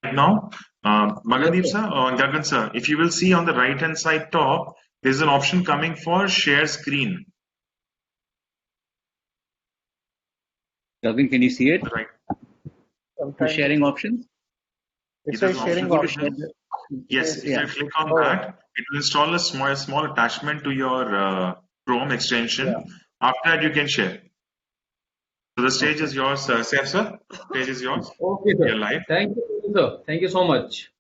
now. Yes, Magadeep sir. sir or Gagan sir, if you will see on the right hand side top, there's an option coming for share screen. Gagan, can you see it? Right. I'm The trying to sharing see. options? It There's says an If you option sharing go to coming share here. options. the, Yes, if yeah. you click on Oh, that, it will install a small attachment to your Chrome yeah. extension. After that, you can share. So the stage Okay. is yours, Saif sir. Stage is yours. Okay, You're sir. live. Thank you, sir. Thank you so much.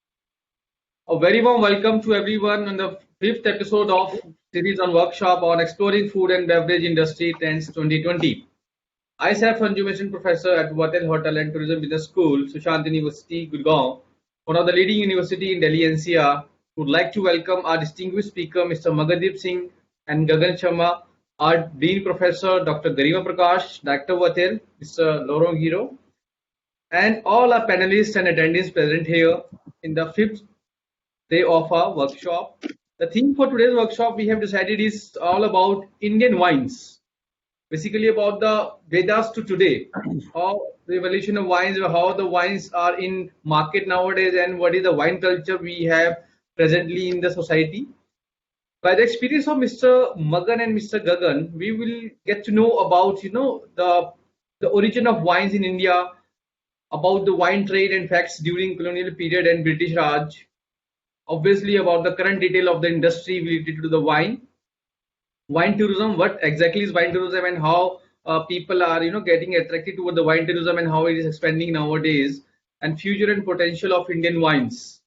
A very warm welcome to everyone on the fifth episode of series on workshop on exploring food and beverage industry trends 2020. I, Saif Sanju, Mission Professor at Vatel Hotel and Tourism Business School, Sushant University, Gurgaon, one of the leading university in Delhi NCR, would like to welcome our distinguished speaker, Mr. Magadeep Singh and Gagan Sharma, our Dean Professor, Dr. Garima Prakash, Director Vatel, Mr. Laurent Giro, and all our panelists and attendees present here in the fifth day of our workshop. The theme for today's workshop we have decided is all about Indian wines, basically about the Vedas to today, how the evolution of wines, how the wines are in market nowadays, and what is the wine culture we have presently in the society. By the experience of Mr. Magan and Mr. Gagan, we will get to know about the origin of wines in India, about the wine trade and facts during colonial period and British Raj, obviously about the current detail of the industry related to the wine tourism, what exactly is wine tourism and how people are getting attracted toward the wine tourism and how it is expanding nowadays, and future and potential of Indian wines.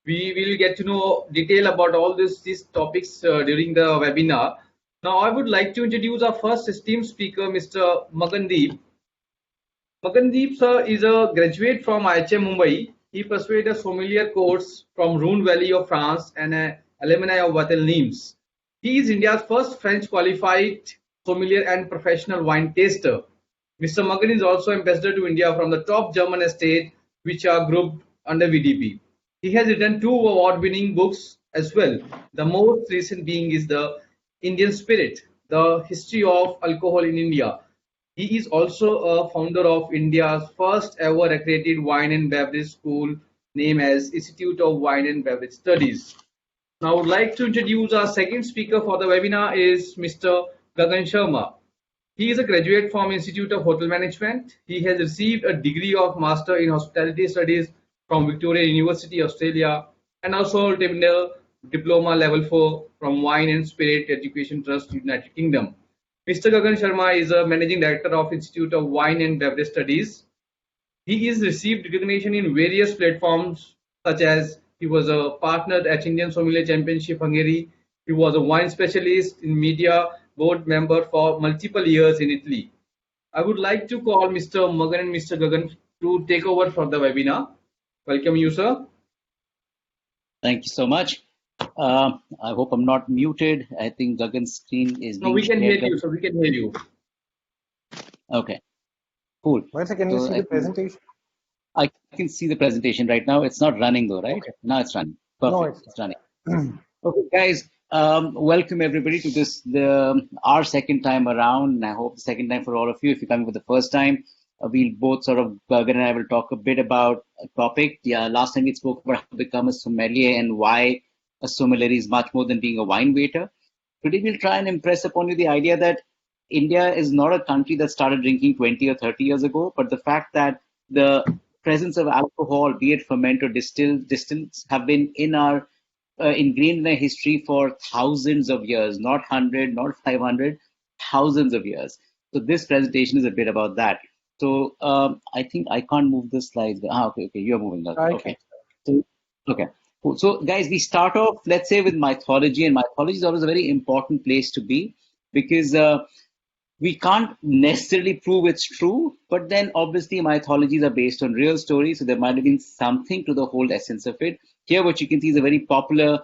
We will get to know detail about all these topics during the webinar. Now I would like to introduce our first esteemed speaker, Mr. Magandeep. Magandeep sir is a graduate from IHM Mumbai. He pursued a sommelier course from Rhone Valley of France and an alumni of Vatel Nimes. He is India's first French qualified sommelier and professional wine taster. Mr. Magan is also ambassador to India from the top German estate, which are grouped under VDP. He has written two award-winning books as well. The most recent being is The Indian Spirit, The History of Alcohol in India. He is also a founder of India's first ever accredited wine and beverage school named as Institute of Wine and Beverage Studies. Now I would like to introduce our second speaker for the webinar is Mr. Gagan Sharma. He is a graduate from Institute of Hotel Management. He has received a degree of Master in Hospitality Studies from Victoria University, Australia, and also terminal diploma level 4 from Wine and Spirit Education Trust, United Kingdom. Mr. Gagan Sharma is a managing director of Institute of Wine and Beverage Studies. He is received recognition in various platforms such as he was a partner at Indian Sommelier Championship Hungary. He was a wine specialist in media board member for multiple years in Italy. I would like to call Mr. Magan and Mr. Gagan to take over for the webinar. Welcome you, sir. Thank you so much. I hope I'm not muted. I think Gagan's screen is No, being we can hear shared. you, so we can hear you. Okay, cool. Vanessa, can you So see the presentation? I can see the presentation right now. It's not running though, right? Okay. Now it's running. No, Perfect. it's It's running. Okay, guys, welcome everybody to this our second time around. And I hope the second time for all of you. If you're coming for the first time, we'll both sort of Gagan and I will talk a bit about a topic. Yeah, last time we spoke about how to become a sommelier and why a sommelier is much more than being a wine waiter. Today we'll try and impress upon you the idea that India is not a country that started drinking 20 or 30 years ago, but the fact that the presence of alcohol, be it ferment or distilled, have been in our ingrained in our history for thousands of years, not 100, not 500, thousands of years. So this presentation is a bit about that. So I think I can't move the slides. Okay, you're moving that. I Okay. can. So, okay. Cool. So guys, we start off, let's say, with mythology, and mythology is always a very important place to be because we can't necessarily prove it's true, but then obviously mythologies are based on real stories, so there might have been something to the whole essence of it. Here, what you can see is a very popular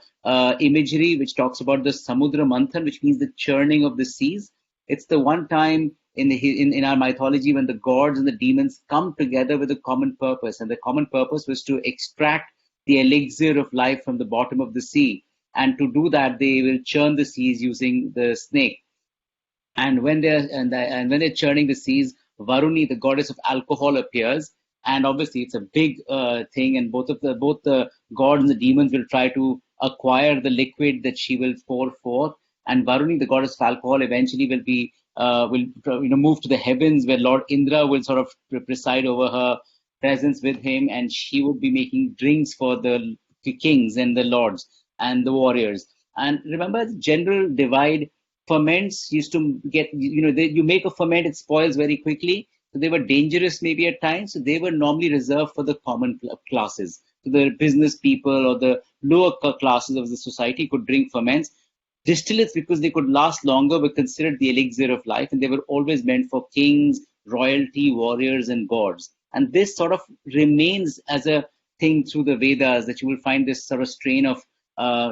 imagery which talks about the Samudra Manthan, which means the churning of the seas. It's the one time in our mythology when the gods and the demons come together with a common purpose, and the common purpose was to extract the elixir of life from the bottom of the sea. And to do that, they will churn the seas using the snake. And when they're churning the seas, Varuni, the goddess of alcohol, appears, and obviously it's a big thing, and both the gods and the demons will try to acquire the liquid that she will pour forth. And Varuni, the goddess of alcohol, eventually will be move to the heavens, where Lord Indra will sort of preside over her presence with him, and she would be making drinks for the kings and the lords and the warriors. And remember, the general divide, ferments used to get, you make a ferment, it spoils very quickly. So they were dangerous maybe at times. So they were normally reserved for the common classes. So the business people or the lower classes of the society could drink ferments. Distillates, because they could last longer, were considered the elixir of life, and they were always meant for kings, royalty, warriors, and gods. And this sort of remains as a thing through the Vedas, that you will find this sort of strain of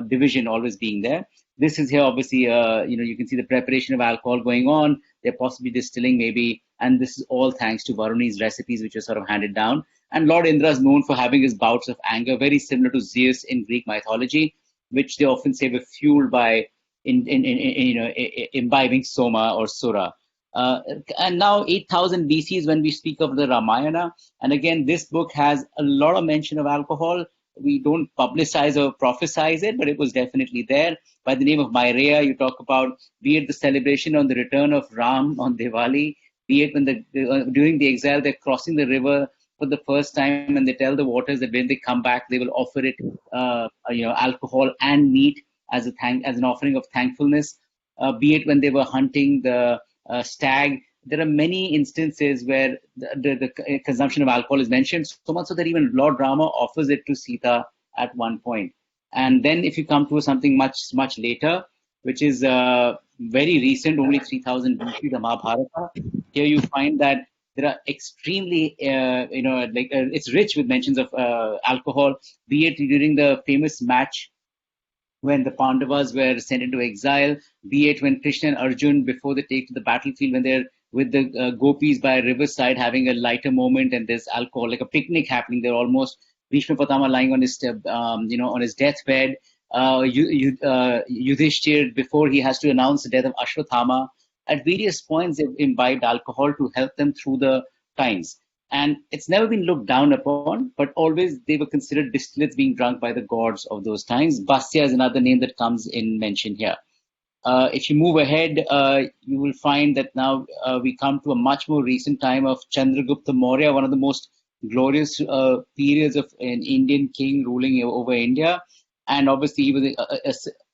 division always being there. This is here, obviously, you can see the preparation of alcohol going on. They're possibly distilling maybe, and this is all thanks to Varuni's recipes, which are sort of handed down. And Lord Indra is known for having his bouts of anger, very similar to Zeus in Greek mythology, which they often say were fueled by imbibing soma or sura. And now 8000 BC is when we speak of the Ramayana. And again, this book has a lot of mention of alcohol. We don't publicize or prophesize it, but it was definitely there. By the name of Maireya, you talk about, be it the celebration on the return of Ram on Diwali, be it when during the exile, they're crossing the river for the first time, and they tell the waters that when they come back, they will offer it, alcohol and meat as an offering of thankfulness. Be it when they were hunting the stag. There are many instances where the consumption of alcohol is mentioned, so much so that even Lord Rama offers it to Sita at one point. And then if you come to something much, much later, which is very recent, only 3000 BC, the Mahabharata, here you find that there are extremely, it's rich with mentions of alcohol, be it during the famous match when the Pandavas were sent into exile, be it when Krishna and Arjun, before they take to the battlefield, when they're with the gopis by a riverside having a lighter moment, and there's alcohol, like a picnic happening. They're almost Bhishma Pitama lying on his, on his deathbed. Yudhishthir, before he has to announce the death of Ashwathama, at various points they've imbibed alcohol to help them through the times. And it's never been looked down upon, but always they were considered distillates being drunk by the gods of those times. Basya is another name that comes in mention here. If you move ahead, you will find that now we come to a much more recent time of Chandragupta Maurya, one of the most glorious periods of an Indian king ruling over India. And obviously, he was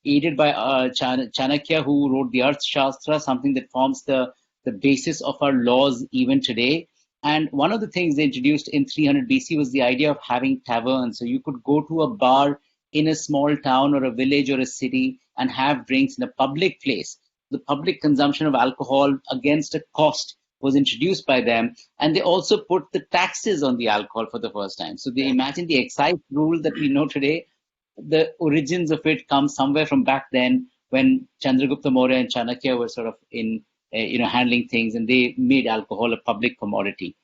aided by Chanakya, who wrote the Arthashastra, something that forms the basis of our laws even today. And one of the things they introduced in 300 BC was the idea of having taverns. So you could go to a bar in a small town or a village or a city and have drinks in a public place. The public consumption of alcohol against a cost was introduced by them. And they also put the taxes on the alcohol for the first time. So they imagine the excise rule that we know today. The origins of it come somewhere from back then, when Chandragupta Maurya and Chanakya were sort of in handling things, and they made alcohol a public commodity.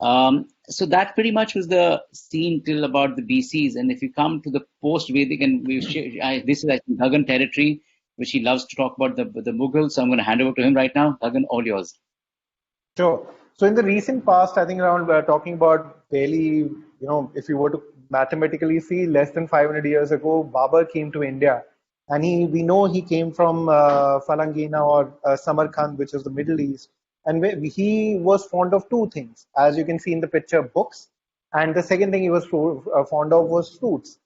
So that pretty much was the scene till about the BCs. And if you come to the post-Vedic, and this is actually Gagan territory, which he loves to talk about the Mughals. So I'm going to hand over to him right now. Gagan, all yours. Sure. So in the recent past, I think around we're talking about barely, if you were to mathematically see, less than 500 years ago, Babur came to India. And we know he came from Falangina or Samarkand, which is the Middle East. And he was fond of two things, as you can see in the picture, books. And the second thing he was fond of was fruits.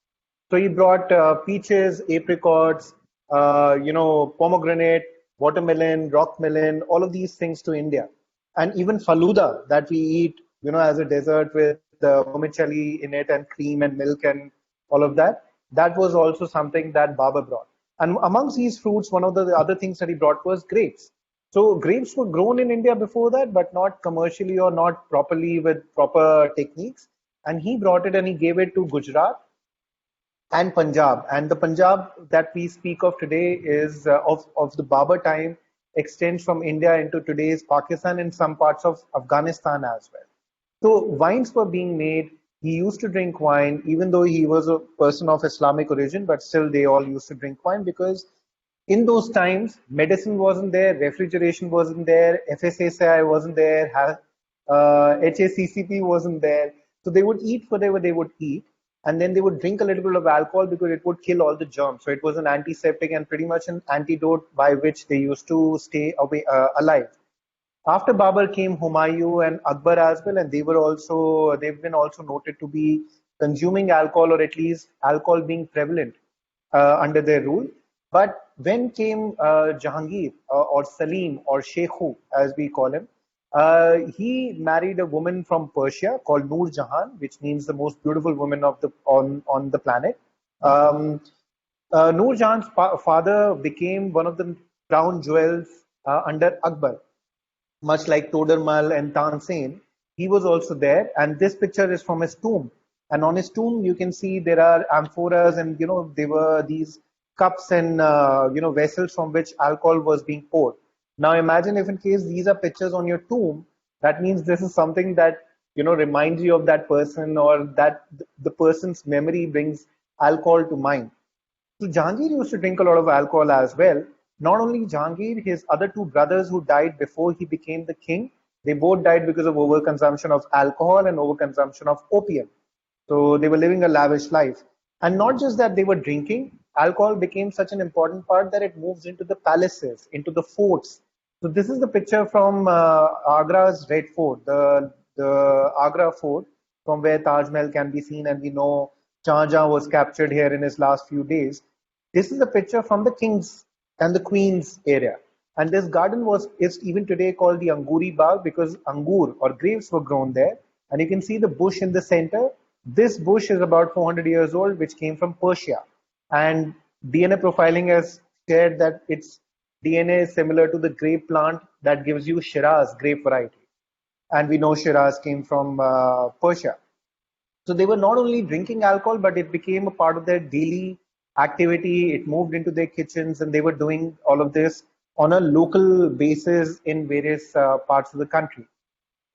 So he brought peaches, apricots, pomegranate, watermelon, rock melon, all of these things to India. And even faluda that we eat, as a dessert with vermicelli in it and cream and milk and all of that. That was also something that Babur brought. And amongst these fruits, one of the other things that he brought was grapes. So grapes were grown in India before that, but not commercially or not properly with proper techniques. And he brought it and he gave it to Gujarat and Punjab. And the Punjab that we speak of today is of the Babur time, extends from India into today's Pakistan and some parts of Afghanistan as well. So wines were being made. He used to drink wine, even though he was a person of Islamic origin, but still they all used to drink wine because in those times, medicine wasn't there, refrigeration wasn't there, FSSAI wasn't there, HACCP wasn't there. So they would eat whatever they would eat, and then they would drink a little bit of alcohol because it would kill all the germs. So it was an antiseptic and pretty much an antidote by which they used to stay away, alive. After Babur came Humayun and Akbar as well, and they've been also noted to be consuming alcohol, or at least alcohol being prevalent under their rule. But when came Jahangir, or Salim, or Sheikhu as we call him, he married a woman from Persia called Noor Jahan, which means the most beautiful woman on the planet. Um, Noor Jahan's father became one of the crown jewels under Akbar, much like Todermal and Tansen. He was also there, and this picture is from his tomb. And on his tomb, you can see there are amphoras, and there were these cups and vessels from which alcohol was being poured. Now imagine if in case these are pictures on your tomb, that means this is something that reminds you of that person, or that the person's memory brings alcohol to mind. So Jahangir used to drink a lot of alcohol as well. Not only Jahangir, his other two brothers who died before he became the king, they both died because of overconsumption of alcohol and overconsumption of opium. So they were living a lavish life. And not just that they were drinking, alcohol became such an important part that it moves into the palaces, into the forts. So this is the picture from Agra's Red Fort, the Agra Fort, from where Taj Mahal can be seen, and we know Shah Jahan was captured here in his last few days. This is a picture from the king's and the queen's area. And this garden is even today called the Anguri Bagh because angur or grapes were grown there. And you can see the bush in the center. This bush is about 400 years old, which came from Persia. And DNA profiling has shared that its DNA is similar to the grape plant that gives you Shiraz grape variety. And we know Shiraz came from Persia. So they were not only drinking alcohol, but it became a part of their daily activity. It moved into their kitchens, and they were doing all of this on a local basis in various parts of the country.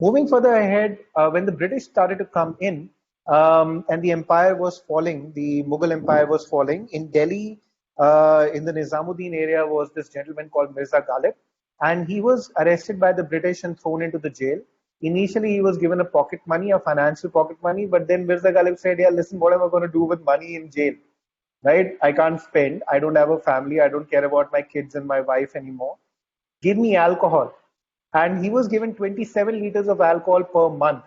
Moving further ahead, when the British started to come in, and the empire was falling, the Mughal empire was falling, in Delhi, in the Nizamuddin area, was this gentleman called Mirza Ghalib, and he was arrested by the British and thrown into the jail. Initially, he was given a pocket money, a financial pocket money, but then Mirza Ghalib said, yeah, listen, what am I going to do with money in jail? Right? I can't spend. I don't have a family. I don't care about my kids and my wife anymore. Give me alcohol. And he was given 27 liters of alcohol per month.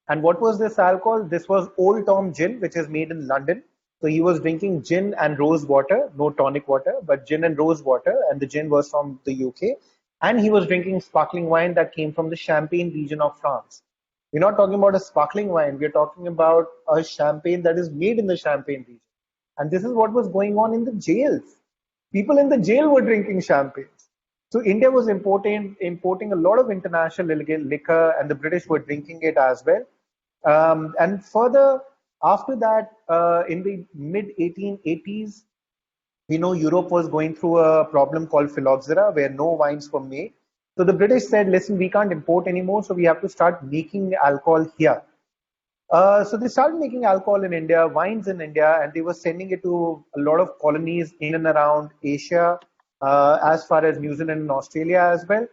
And what was this alcohol? This was Old Tom gin, which is made in London. So he was drinking gin and rose water, no tonic water, but gin and rose water. And the gin was from the UK. And he was drinking sparkling wine that came from the Champagne region of France. We're not talking about a sparkling wine. We're talking about a champagne that is made in the Champagne region. And this is what was going on in the jails. People in the jail were drinking champagnes. So India was importing a lot of international illegal liquor, and the British were drinking it as well. And further, after that, in the mid 1880s, we know Europe was going through a problem called phylloxera, where no wines were made. So the British said, listen, we can't import anymore, so we have to start making alcohol here. So they started making alcohol in India, wines in India, and they were sending it to a lot of colonies in and around Asia, as far as New Zealand and Australia as well.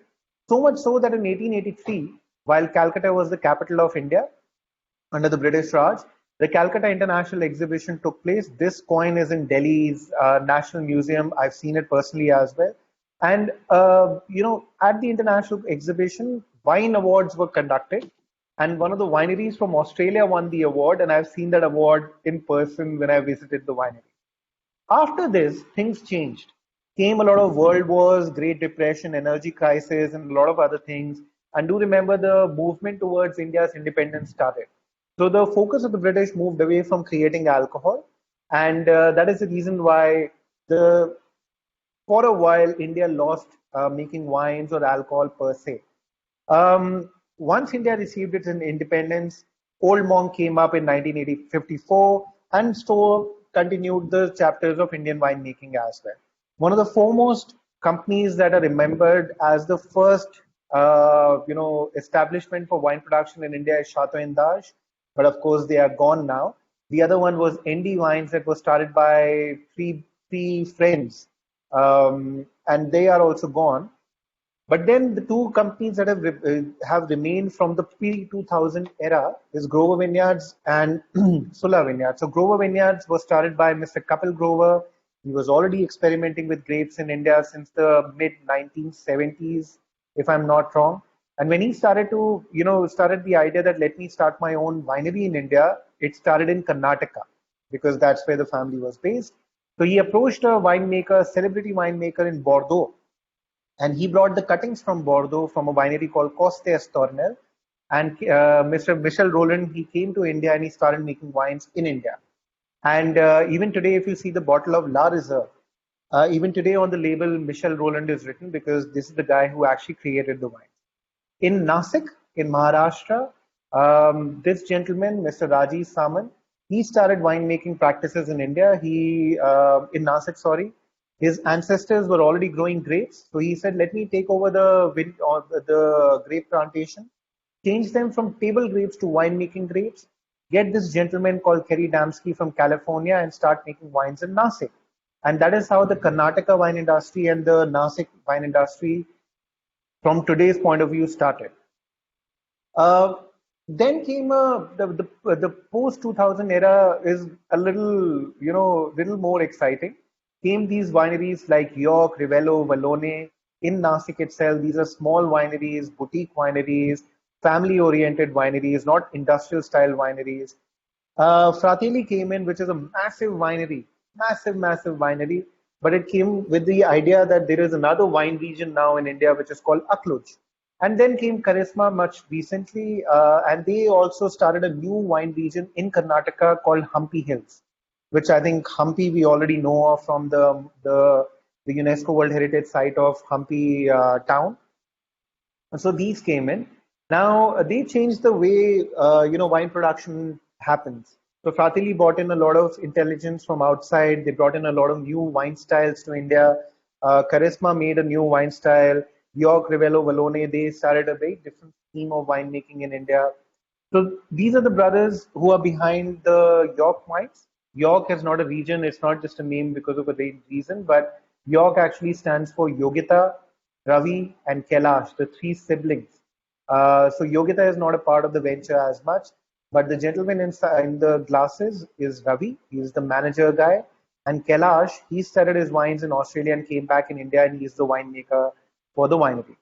So much so that in 1883, while Calcutta was the capital of India under the British Raj, the Calcutta International Exhibition took place. This coin is in Delhi's National Museum. I've seen it personally as well. And, at the International Exhibition, wine awards were conducted. And one of the wineries from Australia won the award. And I've seen that award in person when I visited the winery. After this, things changed. Came a lot of world wars, Great Depression, energy crisis, and a lot of other things. And do remember the movement towards India's independence started. So the focus of the British moved away from creating alcohol, and that is the reason why for a while India lost making wines or alcohol per se. Once India received its independence, Old Monk came up in 1954, and so continued the chapters of Indian winemaking as well. One of the foremost companies that are remembered as the first, establishment for wine production in India is Chateau Indage. But of course, they are gone now. The other one was ND Wines that was started by three friends, and they are also gone. But then the two companies that have remained from the pre-2000 era is Grover Vineyards and Sula Vineyards. So Grover Vineyards was started by Mr. Kapil Grover. He was already experimenting with grapes in India since the mid 1970s, if I'm not wrong. And when he started to, started the idea that let me start my own winery in India, it started in Karnataka because that's where the family was based. So he approached a winemaker, celebrity winemaker in Bordeaux, and he brought the cuttings from Bordeaux from a winery called Coste Estornel. And Mr. Michel Roland, he came to India and he started making wines in India. And even today, if you see the bottle of La Reserve, even today on the label, Michel Roland is written because this is the guy who actually created the wine. In Nasik, in Maharashtra, this gentleman, Mr. Rajeev Samant, he started winemaking practices in India. In Nasik, sorry. His ancestors were already growing grapes, so he said, "Let me take over the grape plantation, change them from table grapes to winemaking grapes, get this gentleman called Kerry Damsky from California and start making wines in Nasik." And that is how the Karnataka wine industry and the Nasik wine industry, from today's point of view, started. Then came the post 2000 era is a little more exciting. Came these wineries like York, Rivello, Vallone in Nasik itself. These are small wineries, boutique wineries, family-oriented wineries, not industrial-style wineries. Fratelli came in, which is a massive winery, but it came with the idea that there is another wine region now in India, which is called Akluj. And then came Charisma much recently, and they also started a new wine region in Karnataka called Hampi Hills, which I think Hampi we already know of from the UNESCO World Heritage Site of Hampi town. And so these came in. Now they changed the way wine production happens. So Fratelli brought in a lot of intelligence from outside. They brought in a lot of new wine styles to India. Charisma made a new wine style. York, Rivello, Vallone, they started a very different scheme of winemaking in India. So these are the brothers who are behind the York wines. York is not a region, it's not just a name because of a reason, but York actually stands for Yogita, Ravi, and Kailash, the three siblings. So Yogita is not a part of the venture as much, but the gentleman in the glasses is Ravi. He is the manager guy. And Kailash, he started his wines in Australia and came back in India, and he's the winemaker for the winery.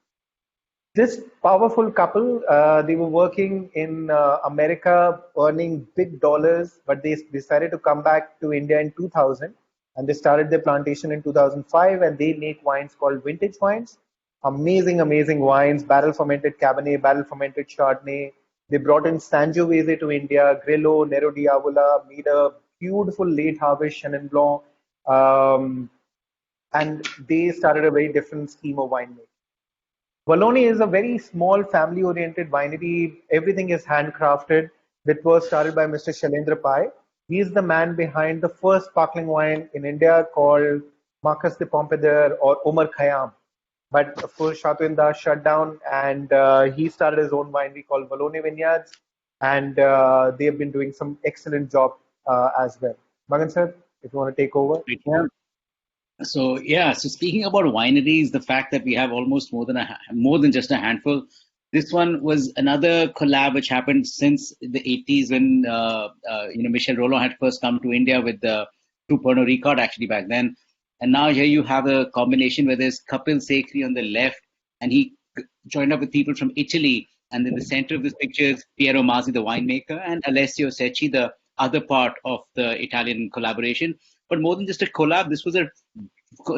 This powerful couple, they were working in America, earning big dollars, but they decided to come back to India in 2000, and they started their plantation in 2005, and they make wines called vintage wines. Amazing wines, barrel fermented Cabernet, barrel fermented Chardonnay. They brought in Sangiovese to India, Grillo, Nero di Avola, made a beautiful late harvest Chenin Blanc, and they started a very different scheme of winemaking. Vallone is a very small family-oriented winery. Everything is handcrafted. It was started by Mr. Shailendra Pai. He is the man behind the first sparkling wine in India called Marquis de Pompadour or Omar Khayyam. But of course, Chateau Indas shut down, and he started his own winery called Vallone Vineyards, and they have been doing some excellent job as well. Magan sir, if you want to take over. Yeah. So speaking about wineries, the fact that we have almost more than just a handful. This one was another collab which happened since the 80s when Michel Roland had first come to India with to Pernod Ricard actually back then. And now here you have a combination where there's Kapil Sekri on the left, and he joined up with people from Italy. And in the center of this picture is Piero Masi, the winemaker, and Alessio Secchi, the other part of the Italian collaboration. But more than just a collab, this was a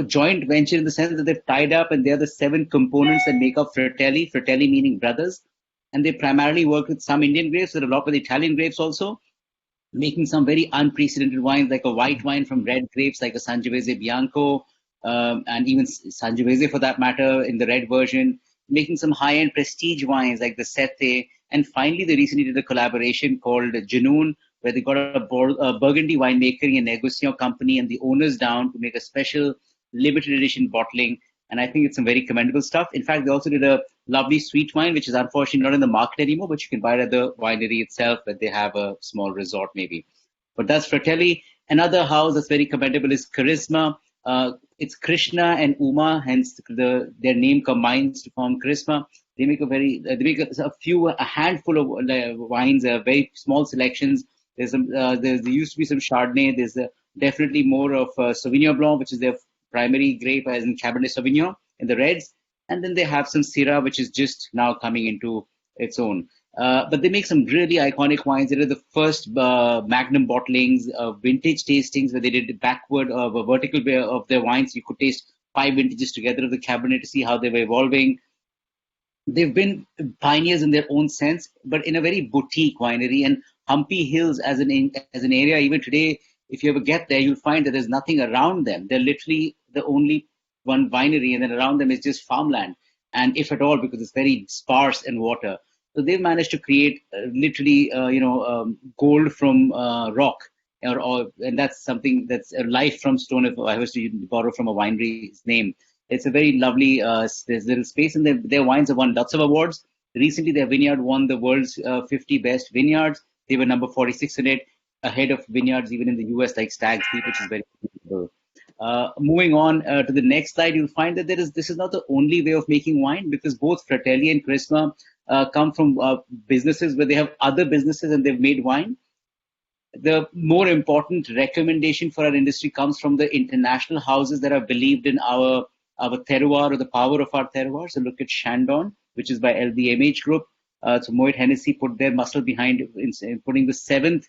joint venture in the sense that they've tied up, and they're the 7 components that make up Fratelli meaning brothers. And they primarily work with some Indian grapes, but a lot with Italian grapes also, making some very unprecedented wines, like a white wine from red grapes, like a Sangiovese Bianco, and even Sangiovese for that matter in the red version, making some high-end prestige wines like the Sette. And finally, they recently did a collaboration called Junoon, where they got a Burgundy winemaker, a Negociant company, and the owners down to make a special limited edition bottling. And I think it's some very commendable stuff. In fact, they also did a lovely sweet wine, which is unfortunately not in the market anymore, but you can buy it at the winery itself, but they have a small resort maybe. But that's Fratelli. Another house that's very commendable is Charisma. it's Krishna and Uma, hence their name combines to form Chrisma. They make a handful of wines, very small selections. There used to be some Chardonnay. There's definitely more of Sauvignon Blanc, which is their primary grape, as in Cabernet Sauvignon in the reds. And then they have some Syrah, which is just now coming into its own. But they make some really iconic wines. They did the first Magnum bottlings, vintage tastings, where they did backward of a vertical way of their wines. You could taste 5 vintages together of the Cabernet to see how they were evolving. They've been pioneers in their own sense, but in a very boutique winery. And Humpy Hills as an area, even today, if you ever get there, you'll find that there's nothing around them. They're literally the only one winery, and then around them is just farmland, and if at all, because it's very sparse in water. So they've managed to create literally, gold from rock, and that's something that's a life from stone. If I was to borrow from a winery's name, it's a very lovely little space, and their wines have won lots of awards. Recently, their vineyard won the world's 50 best vineyards. They were number 46 in it, ahead of vineyards even in the US like Stag's Leap, which is very cool. Moving on to the next slide, you'll find that this is not the only way of making wine, because both Fratelli and Chrisma come from businesses where they have other businesses and they've made wine. The more important recommendation for our industry comes from the international houses that have believed in our terroir, or the power of our terroir. So look at Chandon, which is by LVMH Group. So Moet Hennessy put their muscle behind in putting the 7th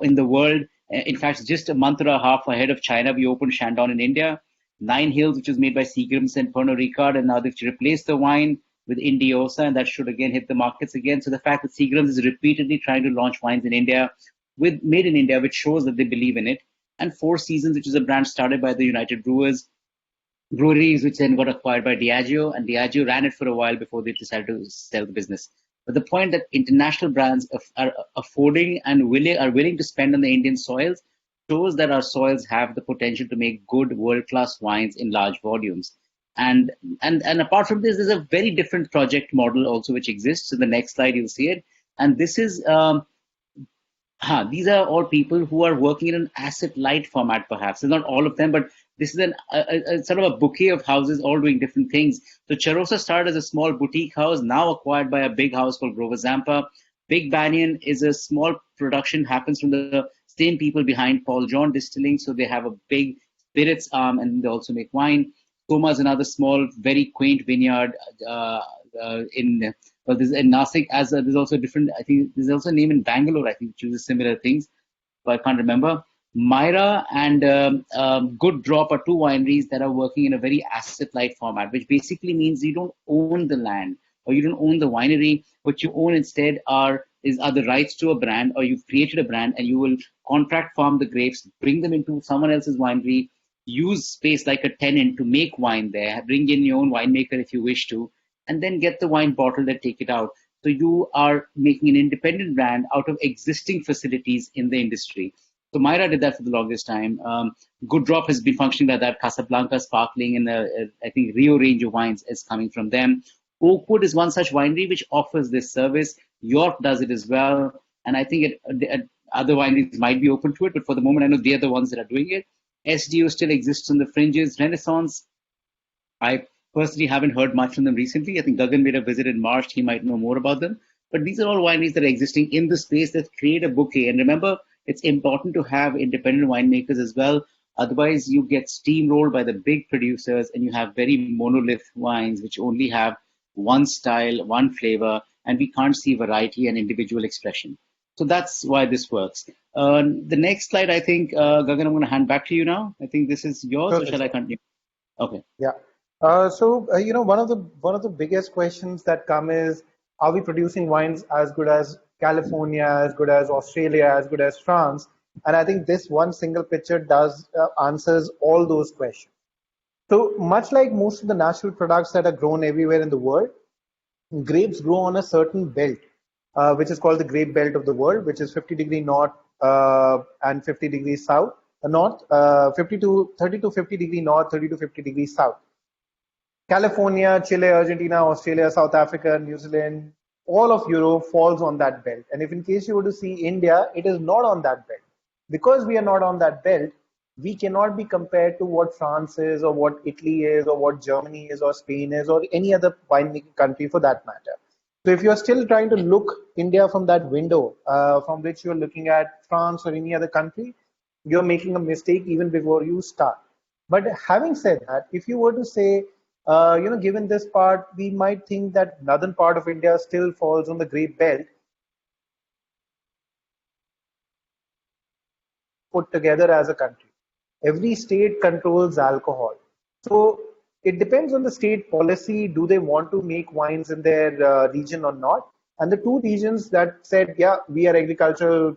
in the world. In fact, just a month and a half ahead of China, we opened Chandon in India. Nine Hills, which was made by Seagram's and Pernod Ricard, and now they've replaced the wine with Indiosa, and that should again hit the markets again. So the fact that Seagram's is repeatedly trying to launch wines in India, made in India, which shows that they believe in it. And Four Seasons, which is a brand started by the United Breweries, which then got acquired by Diageo, and Diageo ran it for a while before they decided to sell the business. But the point that international brands are affording and are willing to spend on the Indian soils shows that our soils have the potential to make good world-class wines in large volumes. And apart from this, there's a very different project model also which exists. In the next slide, you'll see it. And this is these are all people who are working in an asset-light format, perhaps. It's not all of them, but this is a sort of a bouquet of houses all doing different things. So Charosa started as a small boutique house, now acquired by a big house called Grover Zampa. Big Banyan is a small production, happens from the same people behind Paul John Distilling. So they have a big spirits arm, and they also make wine. Soma is another small, very quaint vineyard there's in Nasik. There's also different, I think there's also a name in Bangalore, I think, which uses similar things, but I can't remember. Myra and Good Drop are two wineries that are working in a very asset-light format, which basically means you don't own the land or you don't own the winery. What you own instead are the rights to a brand, or you've created a brand and you will contract farm the grapes, bring them into someone else's winery, use space like a tenant to make wine there, bring in your own winemaker if you wish to, and then get the wine bottled and take it out. So you are making an independent brand out of existing facilities in the industry. So Myra did that for the longest time. Good Drop has been functioning like that. Casablanca Sparkling and I think Rio range of wines is coming from them. Oakwood is one such winery which offers this service. York does it as well. And I think other wineries might be open to it, but for the moment, I know they're the ones that are doing it. SDO still exists on the fringes. Renaissance, I personally haven't heard much from them recently. I think Gagan made a visit in March. He might know more about them. But these are all wineries that are existing in the space that create a bouquet. And remember, it's important to have independent winemakers as well. Otherwise, you get steamrolled by the big producers and you have very monolith wines which only have one style, one flavor, and we can't see variety and individual expression. So that's why this works. The next slide, I think, Gagan, I'm going to hand back to you now. I think this is yours, or shall I continue? Okay. Yeah. One of the biggest questions that come is, are we producing wines as good as California, as good as Australia, as good as France? And I think this one single picture answers all those questions. So much like most of the natural products that are grown everywhere in the world, grapes grow on a certain belt, which is called the grape belt of the world, which is 50 degrees north and 50 degrees south, 30 to 50 degrees north, 30 to 50 degrees south. California, Chile, Argentina, Australia, South Africa, New Zealand, all of Europe falls on that belt. And if in case you were to see India, it is not on that belt. Because we are not on that belt, we cannot be compared to what France is, or what Italy is, or what Germany is, or Spain is, or any other winemaking country for that matter. So if you're still trying to look India from that window, from which you're looking at France or any other country, you're making a mistake even before you start. But having said that, if you were to say, given this part, we might think that northern part of India still falls on the Great Belt, put together as a country. Every state controls alcohol. So it depends on the state policy. Do they want to make wines in their region or not? And the two regions that said, yeah, we are agricultural,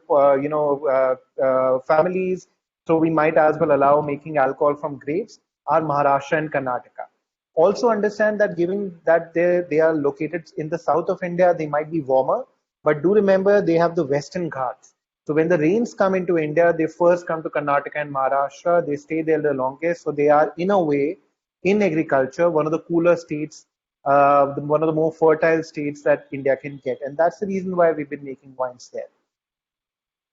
families, so we might as well allow making alcohol from grapes are Maharashtra and Karnataka. Also understand that given that they are located in the south of India, they might be warmer, but do remember they have the Western Ghats. So when the rains come into India, they first come to Karnataka and Maharashtra. They stay there the longest. So they are, in a way, in agriculture, one of the cooler states, one of the more fertile states that India can get. And that's the reason why we've been making wines there.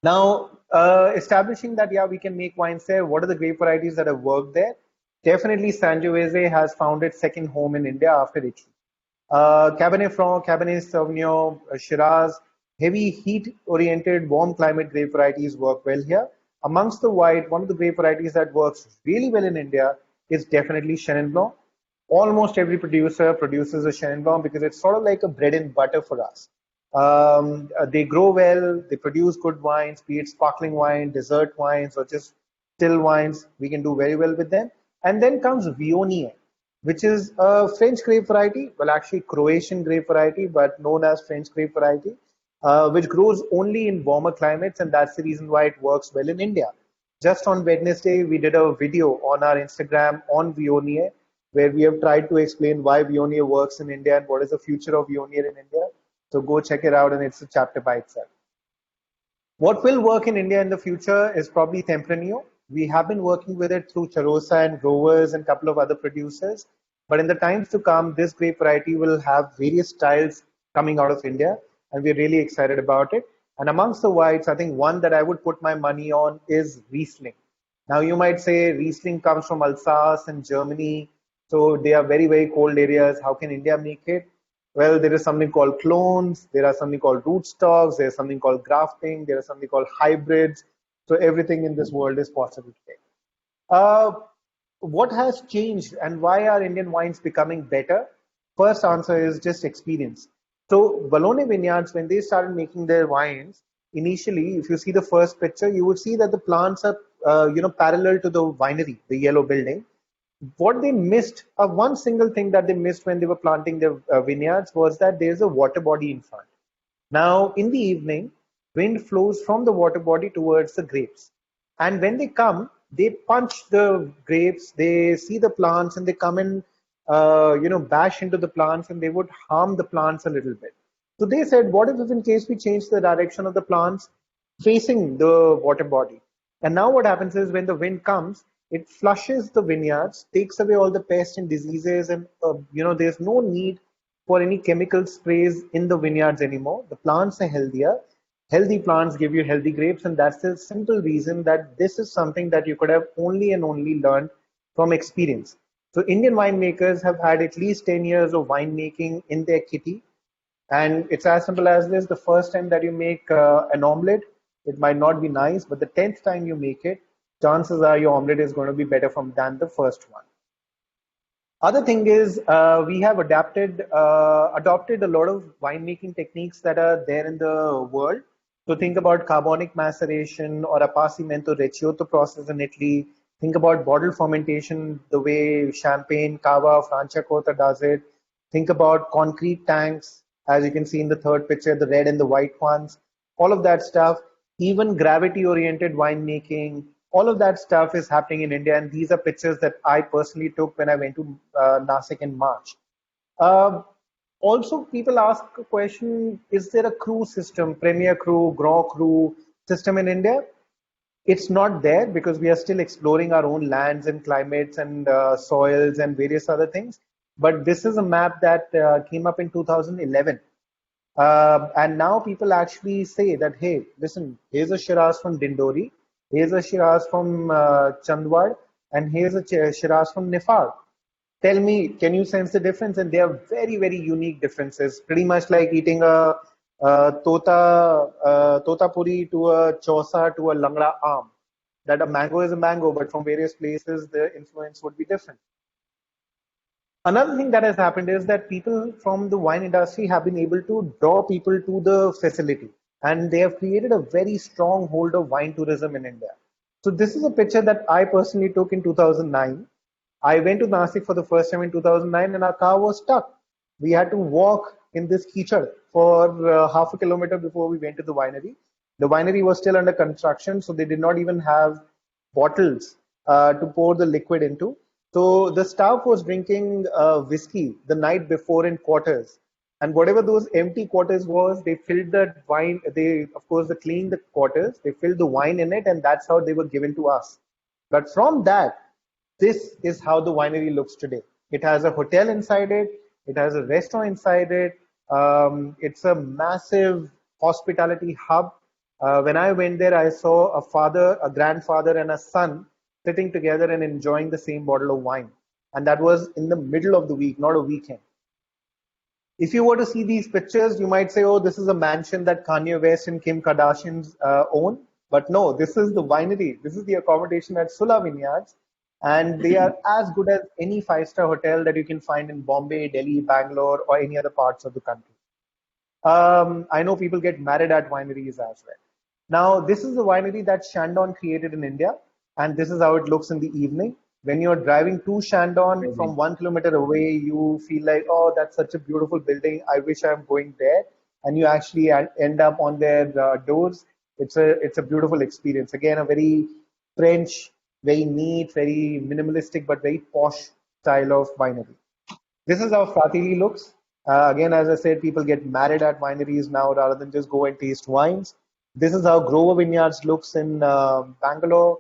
Now, establishing that, yeah, we can make wines there. What are the grape varieties that have worked there? Definitely Sangiovese has found its second home in India after Italy. Cabernet Franc, Cabernet Sauvignon, Shiraz, heavy heat-oriented, warm climate grape varieties work well here. Amongst the white, one of the grape varieties that works really well in India is definitely Chenin Blanc. Almost every producer produces a Chenin Blanc because it's sort of like a bread and butter for us. They grow well, they produce good wines, be it sparkling wine, dessert wines, or just still wines. We can do very well with them. And then comes Viognier, which is a French grape variety, well, actually Croatian grape variety, but known as French grape variety, which grows only in warmer climates, and that's the reason why it works well in India. Just on Wednesday, we did a video on our Instagram on Viognier, where we have tried to explain why Viognier works in India and what is the future of Viognier in India. So go check it out, and it's a chapter by itself. What will work in India in the future is probably Tempranillo. We have been working with it through Charosa and Growers and a couple of other producers. But in the times to come, this grape variety will have various styles coming out of India, and we're really excited about it. And amongst the whites, I think one that I would put my money on is Riesling. Now, you might say Riesling comes from Alsace and Germany, so they are very, very cold areas. How can India make it? Well, there is something called clones, there are something called rootstocks, there's something called grafting, there is something called hybrids. So everything in this world is possible today. What has changed and why are Indian wines becoming better? First answer is just experience. So Valone Vineyards, when they started making their wines, initially, if you see the first picture, you would see that the plants are, parallel to the winery, the yellow building. What they missed, one single thing that they missed when they were planting their vineyards was that there's a water body in front. Now, in the evening, wind flows from the water body towards the grapes. And when they come, they punch the grapes, they see the plants, and they come and, bash into the plants, and they would harm the plants a little bit. So they said, what if in case we change the direction of the plants facing the water body? And now what happens is when the wind comes, it flushes the vineyards, takes away all the pests and diseases, and there's no need for any chemical sprays in the vineyards anymore. The plants are healthier. Healthy plants give you healthy grapes, and that's the simple reason that this is something that you could have only and only learned from experience. So Indian winemakers have had at least 10 years of winemaking in their kitty, and it's as simple as this. The first time that you make an omelette, it might not be nice, but the 10th time you make it, chances are your omelette is going to be better than the first one. Other thing is we have adopted a lot of winemaking techniques that are there in the world. So think about carbonic maceration or appassimento recioto process in Italy. Think about bottle fermentation, the way Champagne, Cava, Franciacorta does it. Think about concrete tanks, as you can see in the third picture, the red and the white ones. All of that stuff, even gravity-oriented winemaking, all of that stuff is happening in India, and these are pictures that I personally took when I went to Nasik in March. Also, people ask a question, is there a cru system, Premier Cru, Grand Cru system in India? It's not there because we are still exploring our own lands and climates and soils and various other things. But this is a map that came up in 2011. And now people actually say that, hey, listen, here's a Shiraz from Dindori. Here's a Shiraz from Chandwad, and here's a Shiraz from Nifar. Tell me, can you sense the difference? And they are very, very unique differences. Pretty much like eating tota puri to a chosa to a langra aam. That a mango is a mango, but from various places the influence would be different. Another thing that has happened is that people from the wine industry have been able to draw people to the facility, and they have created a very strong hold of wine tourism in India. So this is a picture that I personally took in 2009. I went to Nasik for the first time in 2009, and our car was stuck. We had to walk in this kichad for half a kilometer before we went to the winery. The winery was still under construction, so they did not even have bottles to pour the liquid into. So the staff was drinking whiskey the night before in quarters, and whatever those empty quarters was, they filled the wine. They, of course, they cleaned the quarters. They filled the wine in it, and that's how they were given to us. But from that, this is how the winery looks today. It has a hotel inside it. It has a restaurant inside it. It's a massive hospitality hub. When I went there, I saw a father, a grandfather, and a son sitting together and enjoying the same bottle of wine. And that was in the middle of the week, not a weekend. If you were to see these pictures, you might say, oh, this is a mansion that Kanye West and Kim Kardashian own. But no, this is the winery. This is the accommodation at Sula Vineyards. And they are as good as any five-star hotel that you can find in Bombay, Delhi, Bangalore, or any other parts of the country. I know people get married at wineries as well. Now, this is the winery that Chandon created in India, and this is how it looks in the evening. When you're driving to Chandon from 1 kilometer away, you feel like, oh, that's such a beautiful building. I wish I'm going there. And you actually end up on their doors. It's a beautiful experience. Again, a very French, very neat, very minimalistic, but very posh style of winery. This is how Frateli looks. Again, as I said, people get married at wineries now rather than just go and taste wines. This is how Grover Vineyards looks in Bangalore.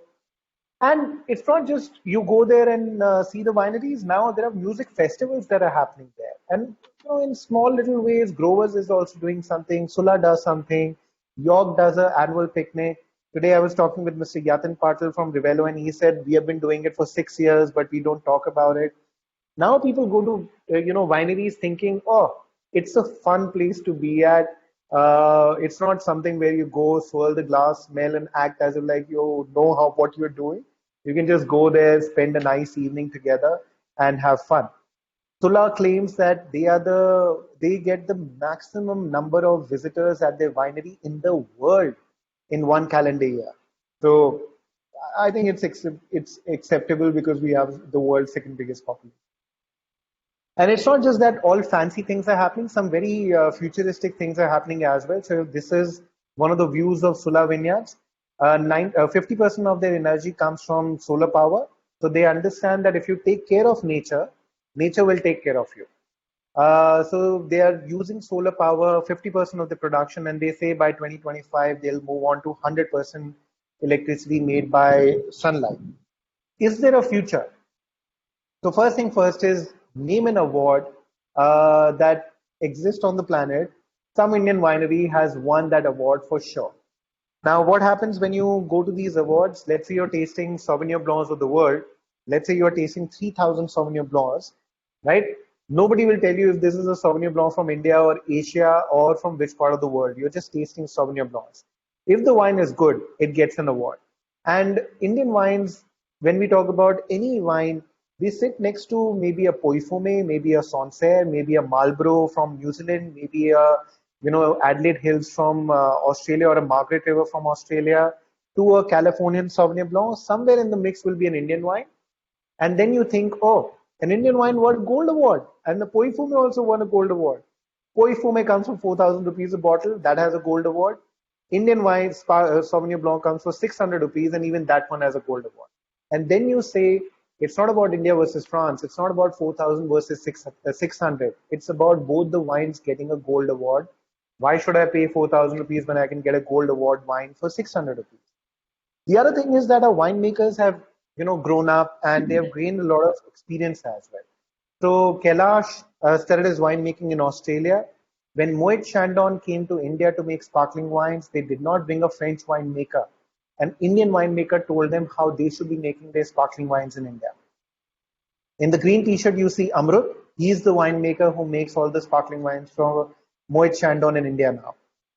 And it's not just you go there and see the wineries. Now there are music festivals that are happening there. And in small little ways, Grover's is also doing something. Sula does something. York does an annual picnic. Today I was talking with Mr. Yatin Patil from Rivelo, and he said, we have been doing it for 6 years, but we don't talk about it. Now people go to wineries thinking, oh, it's a fun place to be at. It's not something where you go, swirl the glass, smell, and act as if like you know what you're doing. You can just go there, spend a nice evening together, and have fun. Sula claims that they get the maximum number of visitors at their winery in the world in one calendar year. So I think it's acceptable because we have the world's second biggest population. And it's not just that all fancy things are happening, some very futuristic things are happening as well. So this is one of the views of Sula Vineyards. 50% of their energy comes from solar power. So they understand that if you take care of nature, nature will take care of you. So they are using solar power, 50% of the production, and they say by 2025 they'll move on to 100% electricity made by sunlight. Is there a future? So first thing first is name an award that exists on the planet. Some Indian winery has won that award for sure. Now, what happens when you go to these awards? Let's say you're tasting Sauvignon Blancs of the world. Let's say you're tasting 3,000 Sauvignon Blancs, right? Nobody will tell you if this is a Sauvignon Blanc from India or Asia or from which part of the world. You're just tasting Sauvignon Blancs. If the wine is good, it gets an award. And Indian wines, when we talk about any wine, we sit next to maybe a Pouilly-Fumé, maybe a Sancerre, maybe a Marlborough from New Zealand, maybe a Adelaide Hills from Australia or a Margaret River from Australia, to a Californian Sauvignon Blanc. Somewhere in the mix will be an Indian wine. And then you think, oh, an Indian wine won a gold award. And the Pouilly-Fumé also won a gold award. Pouilly-Fumé comes for 4,000 rupees a bottle. That has a gold award. Indian wine, Sauvignon Blanc, comes for 600 rupees, and even that one has a gold award. And then you say, it's not about India versus France. It's not about 4,000 versus 600. It's about both the wines getting a gold award. Why should I pay 4,000 rupees when I can get a gold award wine for 600 rupees? The other thing is that our winemakers have, grown up and they have gained a lot of experience as well. So Kailash started his winemaking in Australia. When Moet Chandon came to India to make sparkling wines, they did not bring a French winemaker. an Indian winemaker told them how they should be making their sparkling wines in India. In the green t-shirt, you see Amrut. He's the winemaker who makes all the sparkling wines from Moet Chandon in India now.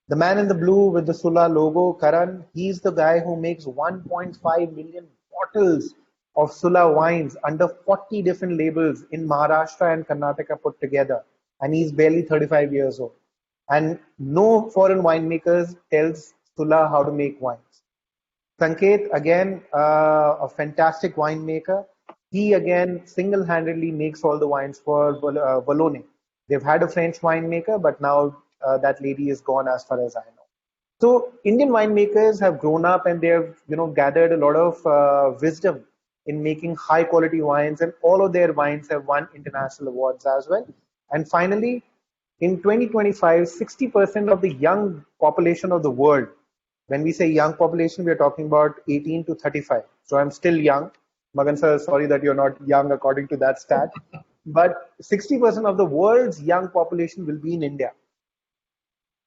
The man in the blue with the Sula logo, Karan, he's the guy who makes 1.5 million bottles of Sula wines under 40 different labels in Maharashtra and Karnataka put together. And he's barely 35 years old. And no foreign winemakers tells Sula how to make wines. Sanket, again, a fantastic winemaker. He again single-handedly makes all the wines for Volone. They've had a French winemaker, but now that lady is gone, as far as I know. So Indian winemakers have grown up and they have, gathered a lot of wisdom in making high-quality wines, and all of their wines have won international awards as well. And finally, in 2025, 60% of the young population of the world, when we say young population, we are talking about 18 to 35. So I'm still young. Magan sir, sorry that you're not young according to that stat. But 60% of the world's young population will be in India.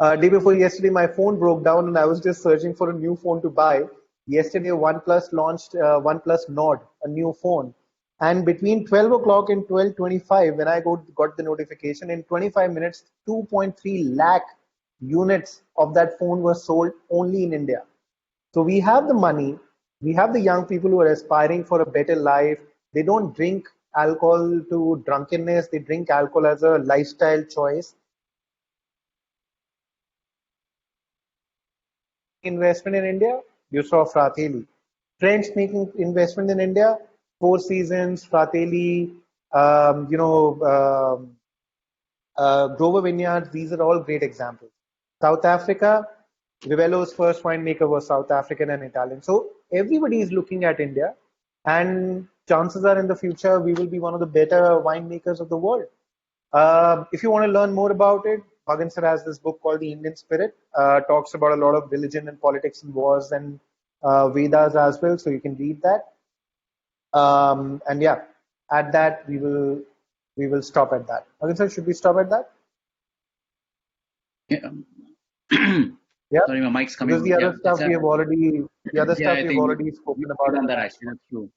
Day before yesterday, my phone broke down and I was just searching for a new phone to buy. Yesterday, OnePlus launched OnePlus Nord, a new phone. And between 12 o'clock and 12:25, when I got the notification, in 25 minutes, 2.3 lakh units of that phone were sold only in India. So we have the money. We have the young people who are aspiring for a better life. They don't drink alcohol to drunkenness. They drink alcohol as a lifestyle choice. Investment in India, you saw Fratelli. French making investment in India, Four Seasons, Fratelli, Grover Vineyards. These are all great examples. South Africa, Rivello's first winemaker was South African and Italian. So everybody is looking at India, and chances are in the future we will be one of the better winemakers of the world. If you want to learn more about it, Magan sir has this book called The Indian Spirit. Talks about a lot of religion and politics and wars and Vedas as well, so you can read that. And yeah, at that we will stop at that. Magan sir, should we stop at that? Yeah. Yeah. Sorry, my mic's coming. Because the other stuff we have already, spoken about. Done that actually, that's true.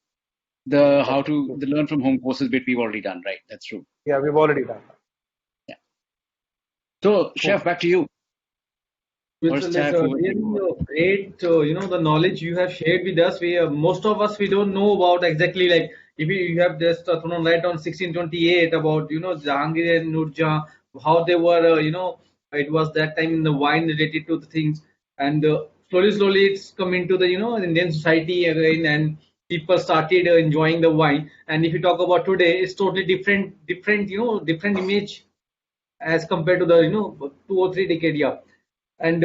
The learn from home courses bit we've already done, right? That's true. Yeah, we've already done that. Yeah. So, Chef, back to you. It's really great, the knowledge you have shared with us. Most of us, we don't know about exactly, like, if you have just thrown light on 1628 about, Jahangir and Nurjan, how they were, it was that time in the wine related to the things. And slowly it's come into the, Indian society again, and people started enjoying the wine. And if you talk about today, it's totally different image as compared to the, 2 or 3 decades. Yeah. And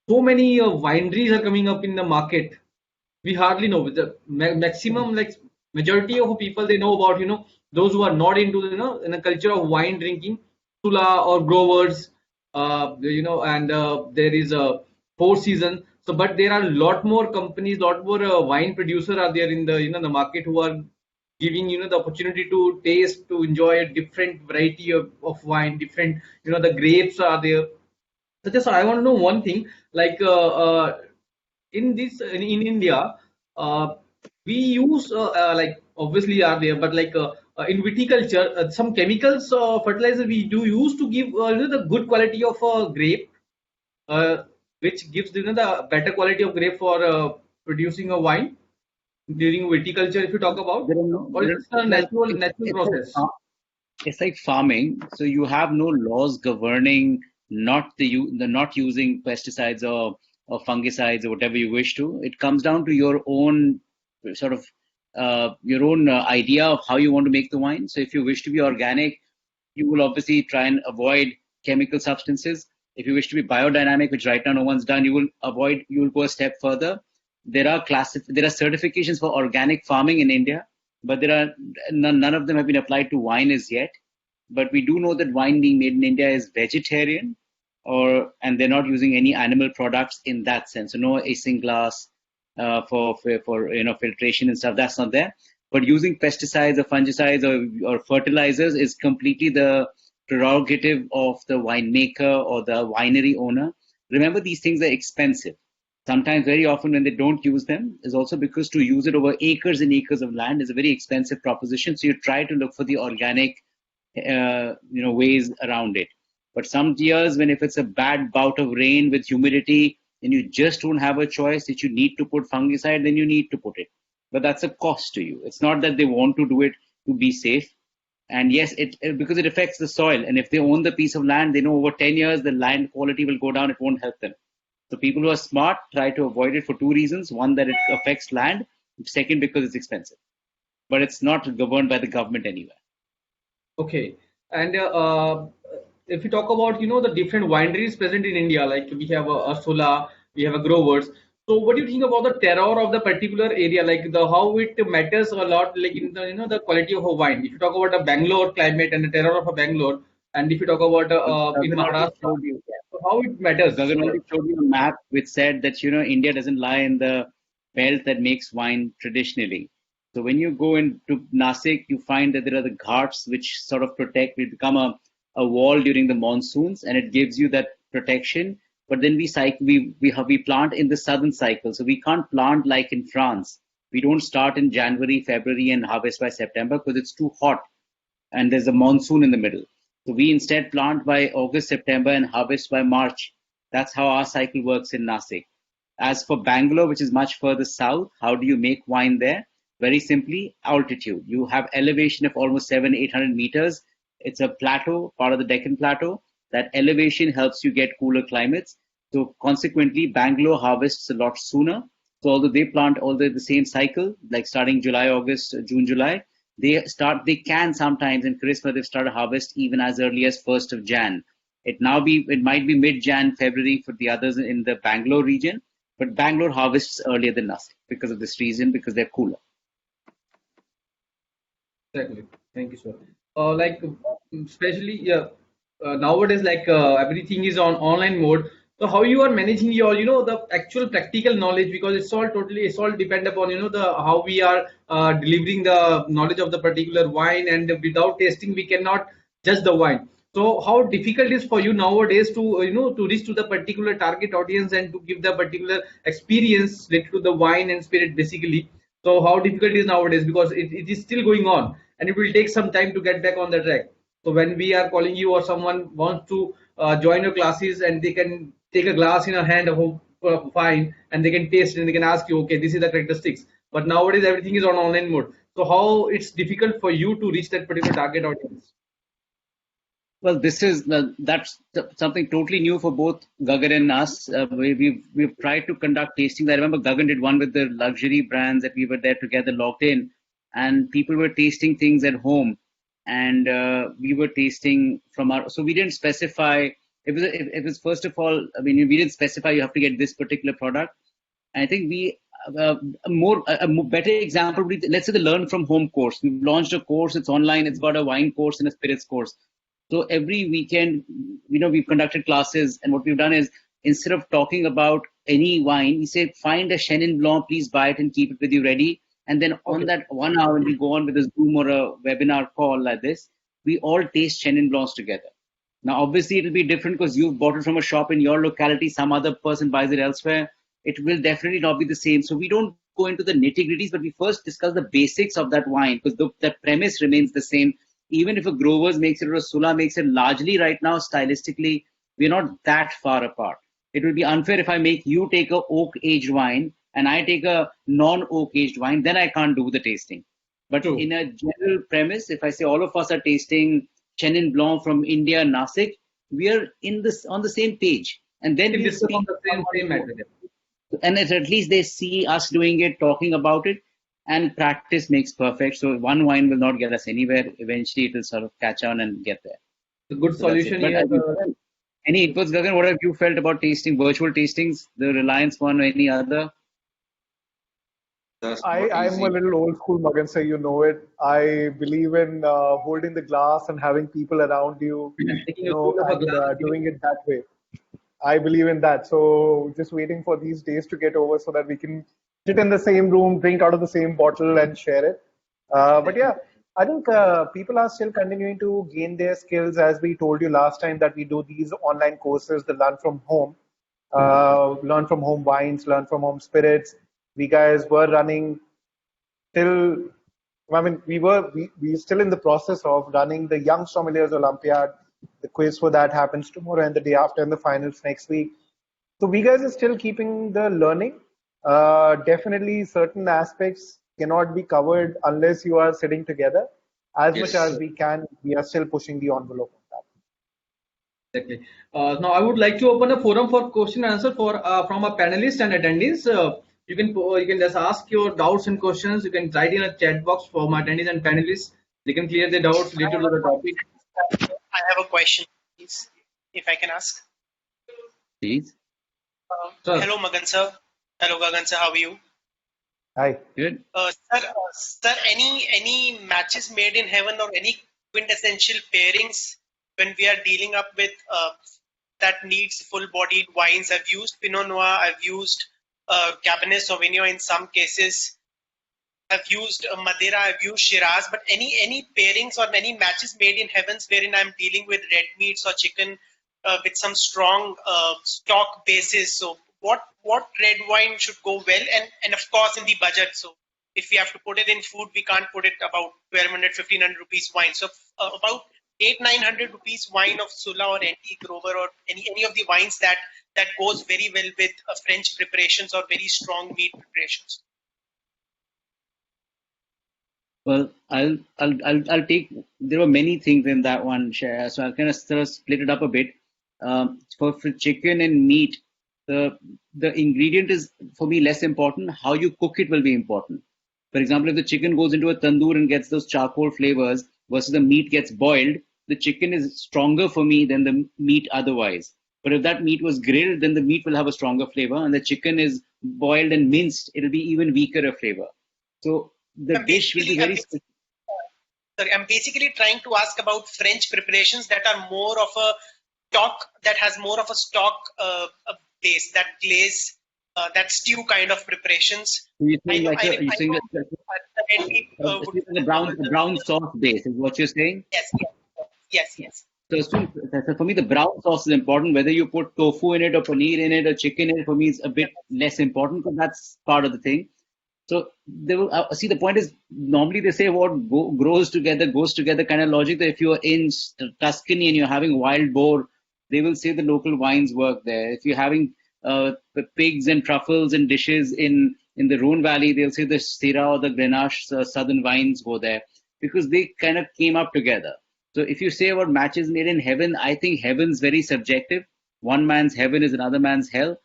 so many wineries are coming up in the market. We hardly know the maximum, like majority of people they know about, those who are not into, in a culture of wine drinking, Sula or growers, and there is a Four Seasons. So, but there are a lot more companies, lot more wine producers are there in the, the market who are giving, the opportunity to taste, to enjoy a different variety of wine, different, the grapes are there. So just I want to know one thing, like in India, we use like obviously are there, but like in viticulture, some chemicals fertilizer we do use to give the good quality of grape, which gives the better quality of grape for producing a wine during viticulture. If you talk about, or it's a natural process. It's like farming, so you have no laws governing not using pesticides or fungicides or whatever you wish to. It comes down to your own sort of idea of how you want to make the wine. So if you wish to be organic, you will obviously try and avoid chemical substances. If you wish to be biodynamic, which right now no one's done, you will go a step further. There are certifications for organic farming in India, but there are none of them have been applied to wine as yet. But we do know that wine being made in India is vegetarian, and they're not using any animal products in that sense. So no isinglass for filtration and stuff. That's not there. But using pesticides or fungicides or fertilizers is completely the prerogative of the winemaker or the winery owner. Remember, these things are expensive. Sometimes, very often, when they don't use them, is also because to use it over acres and acres of land is a very expensive proposition. So you try to look for the organic, ways around it. But some years, when if it's a bad bout of rain with humidity, and you just don't have a choice that you need to put fungicide, then you need to put it. But that's a cost to you. It's not that they want to do it to be safe. And yes, because it affects the soil. And if they own the piece of land, they know over 10 years the land quality will go down. It won't help them. So people who are smart try to avoid it for two reasons. One, that it affects land. Second, because it's expensive. But it's not governed by the government anywhere. Okay. And if we talk about, the different wineries present in India, like we have a Arsola, we have a Growers. So what do you think about the terroir of the particular area, like the how it matters a lot, like in the the quality of a wine? If you talk about a Bangalore climate and the terroir of a Bangalore, and if you talk about in Gagan already Maharashtra, showed you. so how it matters? Gagan already showed you a map which said that India doesn't lie in the belt that makes wine traditionally. So when you go into Nasik, you find that there are the ghats which sort of protect. We become a wall during the monsoons, and it gives you that protection. But then we plant in the southern cycle, so we can't plant like in France. We don't start in January, February, and harvest by September because it's too hot, and there's a monsoon in the middle. So we instead plant by August, September, and harvest by March. That's how our cycle works in Nasik. As for Bangalore, which is much further south, how do you make wine there? Very simply, altitude. You have elevation of almost 800 meters. It's a plateau, part of the Deccan Plateau. That elevation helps you get cooler climates. So consequently, Bangalore harvests a lot sooner. So although they plant all the same cycle, like starting July, August, June, July, they can sometimes in Christmas they've started harvest even as early as 1st of Jan. It might be mid-Jan, February for the others in the Bangalore region, but Bangalore harvests earlier than us because of this reason, because they're cooler. Exactly. Thank you, sir. Like especially nowadays, like everything is on online mode. So how you are managing your, the actual practical knowledge, because it's all depend upon, the how we are delivering the knowledge of the particular wine, and without tasting we cannot judge the wine. So how difficult is for you nowadays to, to reach to the particular target audience and to give the particular experience related to the wine and spirit basically. So how difficult it is nowadays, because it is still going on and it will take some time to get back on the track. So when we are calling you or someone wants to join your classes, and they can take a glass in a hand of fine, and they can taste it and they can ask you, okay, this is the characteristics. But nowadays everything is on online mode. So how it's difficult for you to reach that particular target audience? Well, that's something totally new for both Gagan and us. We've tried to conduct tastings. I remember Gagan did one with the luxury brands that we were there together, locked in, and people were tasting things at home, and we were tasting from our. So we didn't specify. It was first of all. I mean, we didn't specify you have to get this particular product. And I think a better example would be, let's say, the Learn from Home course. We've launched a course. It's online. It's got a wine course and a spirits course. So every weekend, we've conducted classes, and what we've done is, instead of talking about any wine, we say, find a Chenin Blanc, please buy it and keep it with you ready. And then on that 1 hour, when we go on with a Zoom or a webinar call like this, we all taste Chenin Blancs together. Now, obviously, it'll be different because you've bought it from a shop in your locality, some other person buys it elsewhere. It will definitely not be the same. So we don't go into the nitty-gritties, but we first discuss the basics of that wine, because the premise remains the same. Even if a Growers makes it or a Sula makes it, largely right now, stylistically, we're not that far apart. It would be unfair if I make you take a oak aged wine and I take a non-oak aged wine, then I can't do the tasting. But True. in a general premise, if I say all of us are tasting Chenin Blanc from India, Nasik, we are on the same page. And then we Discuss on the same matter. and at least they see us doing it, talking about it, and practice makes perfect. So one wine will not get us anywhere. Eventually, it will sort of catch on and get there. The good So that's it. solution But here. any inputs, Gagan? What have you felt about tasting, virtual tastings, the Reliance one or any other? That's I'm not a easy. little old school, Magan, so you know it. I believe in holding the glass and having people around you, Taking a sip of a and glass. doing it that way. I believe in that. So just waiting for these days to get over so that we can sit in the same room, drink out of the same bottle, and share it. But yeah, I think people are still continuing to gain their skills. As we told you last time that we do these online courses, the learn from home. learn from home wines, learn from home spirits. We guys were running till, I mean, we still in the process of running the Young Sommeliers Olympiad. The quiz for that happens tomorrow and the day after, and the finals next week. So we guys are still keeping the learning. Definitely, certain aspects cannot be covered unless you are sitting together. As much Yes. as we can, we are still pushing the envelope on that. Exactly. Now, I would like to open a forum for question and answer for from our panelists and attendees. You can just ask your doubts and questions. You can write in a chat box for my attendees and panelists. They can clear their doubts I related have to a the topic. I have a question, please, if I can ask. Please. Sir, Hello, Magan sir. Hello, Gagan sir. How are you? Hi. Good. Sir, any matches made in heaven or any quintessential pairings when we are dealing up with that needs full-bodied wines? I've used Pinot Noir. I've used Cabernet Sauvignon in some cases. I've used Madeira, I've used Shiraz, but any pairings or any matches made in heavens wherein I'm dealing with red meats or chicken with some strong stock basis. So what red wine should go well, and of course in the budget. So if we have to put it in food, we can't put it about 1200, 1500 rupees wine. So about 800-900 rupees wine of Sula or Antique Grover or any of the wines that goes very well with French preparations or very strong meat preparations. Well, I'll take. There were many things in that one, Shreya, so I'll kind of sort of split it up a bit. For chicken and meat, the ingredient is for me less important. How you cook it will be important. For example, if the chicken goes into a tandoor and gets those charcoal flavors versus the meat gets boiled, the chicken is stronger for me than the meat otherwise. But if that meat was grilled, then the meat will have a stronger flavor, and the chicken is boiled and minced, it'll be even weaker a flavor. So the I'm dish will be basically, I'm very basically, sorry, I'm basically trying to ask about French preparations that are more of a that has more of a stock base, that glaze, that stew kind of preparations. You're I saying know, like I you're saying know that the red meat would the brown sauce base is what you're saying. yes, yes, yes. So for me, the brown sauce is important. Whether you put tofu in it or paneer in it or chicken in it, for me, is a bit less important because that's part of the thing. So they will see. The point is, normally they say what grows together goes together kind of logic. That if you're in Tuscany and you're having wild boar, they will say the local wines work there. If you're having the pigs and truffles and dishes in the Rhone Valley, they'll say the Syrah or the Grenache southern wines go there because they kind of came up together. So if you say about matches made in heaven, I think heaven's very subjective. One man's heaven is another man's hell.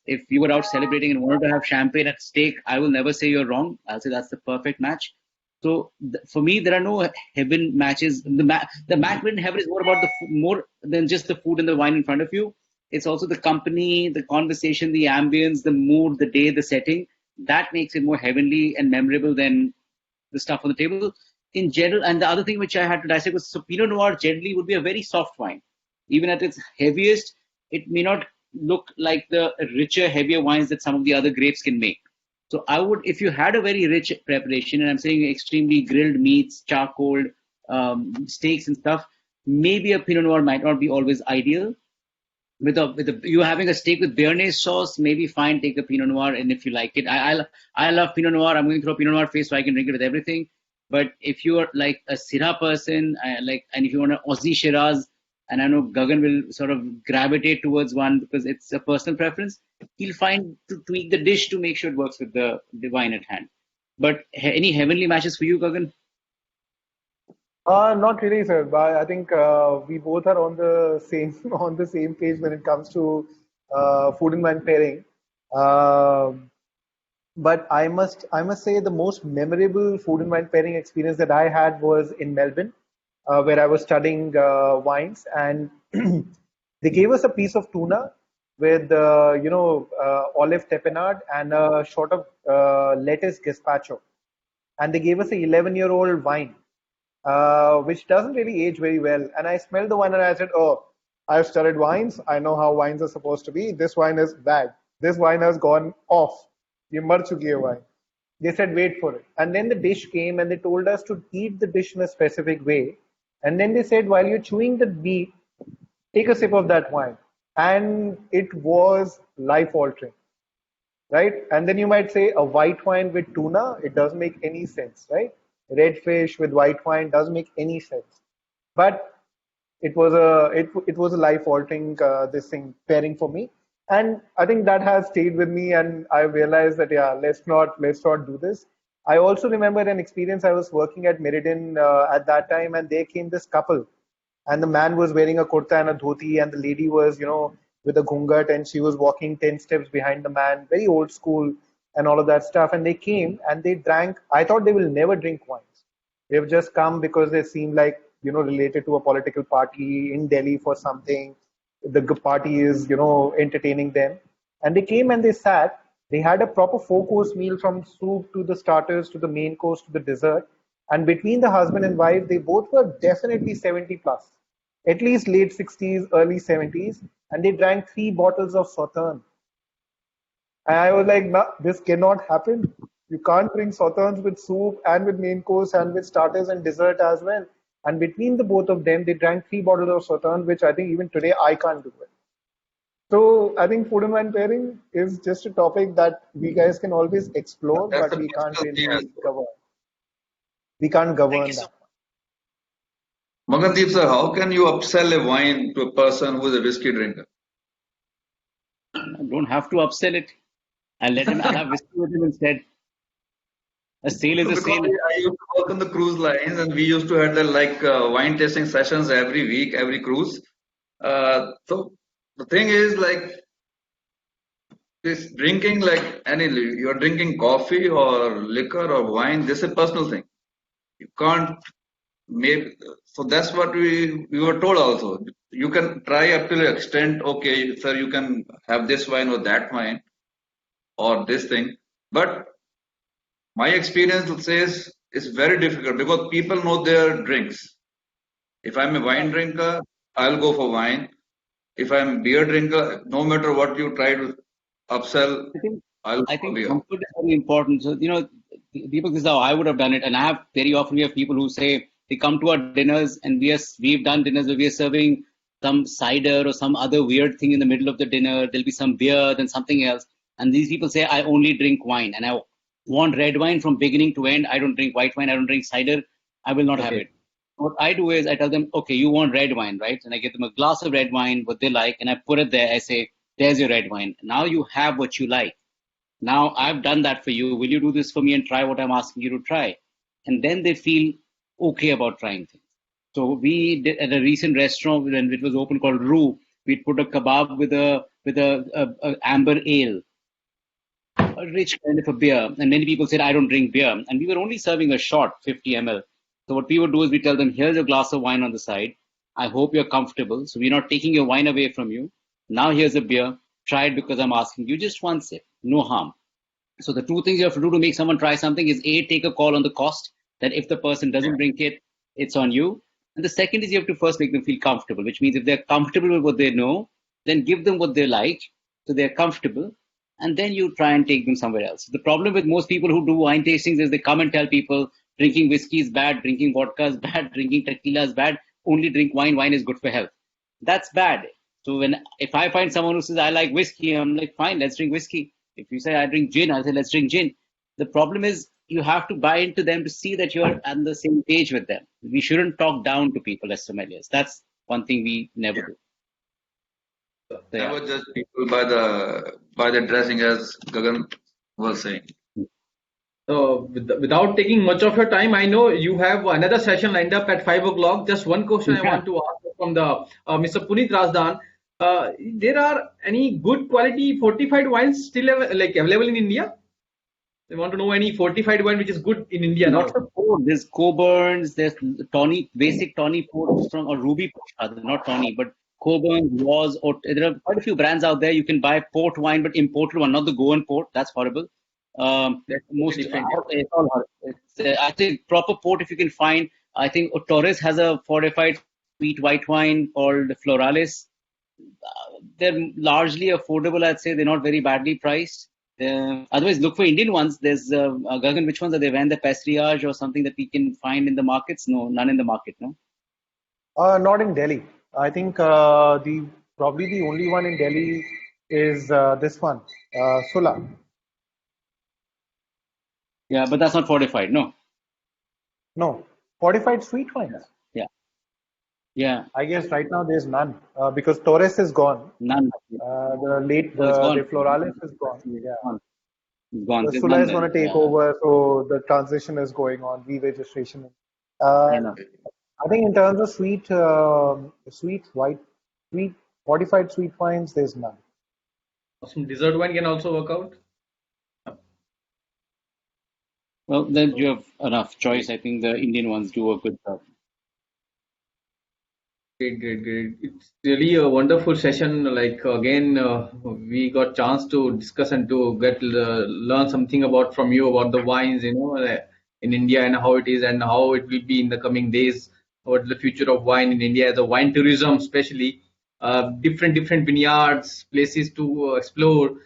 If you were out celebrating and wanted to have champagne at stake, I will never say you're wrong. I'll say that's the perfect match. So for me, there are no heaven matches. The match made in heaven is more about more than just the food and the wine in front of you. It's also the company, the conversation, the ambience, the mood, the day, the setting. That makes it more heavenly and memorable than the stuff on the table in general. And the other thing which I had to dissect was, so Pinot Noir generally would be a very soft wine. Even at its heaviest, it may not look like the richer, heavier wines that some of the other grapes can make. So I would, if you had a very rich preparation, and I'm saying extremely grilled meats, charcoal, steaks and stuff, maybe a Pinot Noir might not be always ideal. With you having a steak with béarnaise sauce, maybe fine, take a Pinot Noir, and if you like it, I love Pinot Noir. I'm going to throw Pinot Noir face so I can drink it with everything. But if you're like a Syrah person, and if you want an Aussie Shiraz, and I know Gagan will sort of gravitate towards one because it's a personal preference, he'll find to tweak the dish to make sure it works with the wine at hand. But any heavenly matches for you, Gagan? Not really, sir. But I think we both are on the same on the same page when it comes to food and wine pairing. But I must say the most memorable food and wine pairing experience that I had was in Melbourne, where I was studying wines, and they gave us a piece of tuna with olive tapenade and a shot of lettuce gazpacho, and they gave us a 11-year-old wine, which doesn't really age very well. And I smelled the wine and I said, "Oh, I've studied wines. I know how wines are supposed to be. This wine is bad. This wine has gone off. ये मर चुकी है wine." They said, "Wait for it." And then the dish came and they told us to eat the dish in a specific way. And then they said, while you're chewing the meat, take a sip of that wine. and it was life altering, right? And then you might say a white wine with tuna, it doesn't make any sense, right? Red fish with white wine doesn't make any sense. But it was a life altering this thing pairing for me, and I think that has stayed with me. And I realized that yeah, let's not do this. I also remember an experience. I was working at Meridian at that time, and there came this couple, and the man was wearing a kurta and a dhoti, and the lady was, with a ghungat, and she was walking 10 steps behind the man, very old school, and all of that stuff. And they came and they drank. I thought they will never drink wines. They've just come because they seem like, related to a political party in Delhi for something. The party is, entertaining them. And they came and they sat. They had a proper four-course meal, from soup to the starters to the main course to the dessert. And between the husband and wife, they both were definitely 70 plus, at least late 60s, early 70s. And they drank 3 bottles of Sauterne. And I was like, nah, this cannot happen. You can't drink Sauternes with soup and with main course and with starters and dessert as well. And between the both of them, they drank 3 bottles of Sauterne, which I think even today I can't do it. So I think food and wine pairing is just a topic that we guys can always explore, That's but the we can't personal thing as really well. govern. We can't govern Thank you so that. Magandeep sir, how can you upsell a wine to a person who is a whiskey drinker? I don't have to upsell it. I'll let him. I'll have whiskey with him instead. A sale is a Because sale. I used to work on the cruise lines, and we used to have wine tasting sessions every week, every cruise. So the thing is, like, this drinking, like you're drinking coffee or liquor or wine, this is a personal thing. You can't make, so that's what we were told also. You can try up to the extent, okay, sir, you can have this wine or that wine or this thing. But my experience says it's very difficult because people know their drinks. If I'm a wine drinker, I'll go for wine. If I'm a beer drinker, no matter what you try to upsell, I think I'll go I for think beer. comfort is very important. So, people, this is how I would have done it. And I have very often we have people who say they come to our dinners and we've done dinners where we are serving some cider or some other weird thing in the middle of the dinner. There'll be some beer, then something else. And these people say, I only drink wine and I want red wine from beginning to end. I don't drink white wine. I don't drink cider. I will not have Okay. it. What I do is I tell them, okay, you want red wine, right? And I give them a glass of red wine, what they like, and I put it there. I say, there's your red wine. Now you have what you like. Now I've done that for you. Will you do this for me and try what I'm asking you to try? And then they feel okay about trying things. So we did at a recent restaurant when it was open called Roo, we put a kebab with a amber ale, a rich kind of a beer. And many people said, I don't drink beer. And we were only serving a shot, 50 ml. So what we would do is we tell them, here's a glass of wine on the side. I hope you're comfortable. So we're not taking your wine away from you. Now here's a beer. Try it because I'm asking you, just one sip, no harm. So the two things you have to do to make someone try something is A, take a call on the cost, that if the person doesn't drink it, it's on you. And the second is you have to first make them feel comfortable, which means if they're comfortable with what they know, then give them what they like, so they're comfortable, and then you try and take them somewhere else. The problem with most people who do wine tastings is they come and tell people drinking whiskey is bad, drinking vodka is bad, drinking tequila is bad, only drink wine, wine is good for health. That's bad. So if I find someone who says I like whiskey, I'm like, fine, let's drink whiskey. If you say I drink gin, I'll say let's drink gin. The problem is you have to buy into them to see that you're on the same page with them. We shouldn't talk down to people as sommeliers. That's one thing we never do. So, yeah. Never judge people by the dressing, as Gagan was saying. So without taking much of your time, I know you have another session lined up at 5 o'clock. Just one question I want to ask from the Mr. Puneet Razdan. There are any good quality fortified wines still available in India? I want to know any fortified wine which is good in India now. Lots of port. There's Coburn's, there's Tawny, basic Tawny ports from, or Ruby port, not Tawny, but Coburn, Was, or there are quite a few brands out there. You can buy port wine, but imported one, not the Goan port. That's horrible. Most different. it's all horrible. I think proper port, if you can find, I think Torres has a fortified sweet white wine called Floralis. They're largely affordable, I'd say. They're not very badly priced. Otherwise, look for Indian ones. There's Gagan, which ones are they? Van the Pastriage or something that we can find in the markets? No, none in the market, no? Not in Delhi. I think the Probably the only one in Delhi is this one, Sula. Yeah, but that's not fortified. No. No, fortified sweet wines. Yeah. Yeah. I guess right now there's none because Torres is gone. None. The late So it's gone. De Floralis is gone. It's Yeah. gone. It's gone. The There's Sula none is going to there. take Yeah. over, so the transition is going on, re-registration. I know. I think in terms of sweet, sweet, fortified sweet wines, there's none. Some dessert wine can also work out. Well, then you have enough choice. I think the Indian ones do a good job. Great. It's really a wonderful session. Like again, we got chance to discuss and to get learn something about from you about the wines, in India and how it is and how it will be in the coming days. What the future of wine in India, the wine tourism, especially different vineyards, places to explore.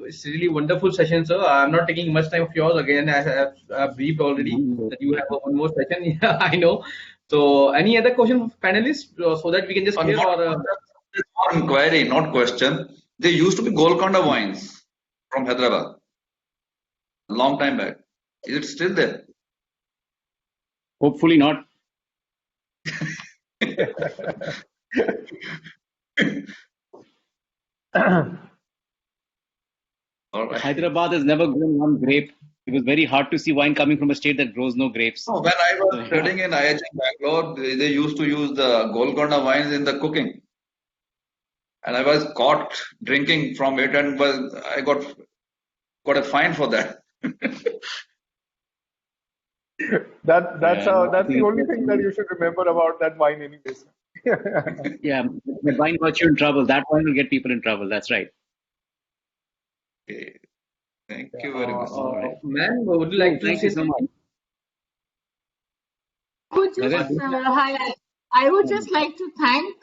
It's really wonderful session, sir. I'm not taking much time of yours again. I've briefed already that you have one more session. Yeah, I know. So, any other question, panelists, so that we can just clear or One query, not question. There used to be Golconda wines from Hyderabad a long time back. Is it still there? Hopefully not. All right. Hyderabad has never grown one grape. It was very hard to see wine coming from a state that grows no grapes. No, when I was studying in IIT Bangalore, they used to use the Golconda wines in the cooking. And I was caught drinking from it and I got a fine for that. That's Yeah, that's the only thing that you should remember about that wine, anyways. Yeah, the wine got you in trouble. That wine will get people in trouble. That's right. Okay. Thank you very much. All right. ma'am, would you like to Thank say you so much. Hi, I would just like to thank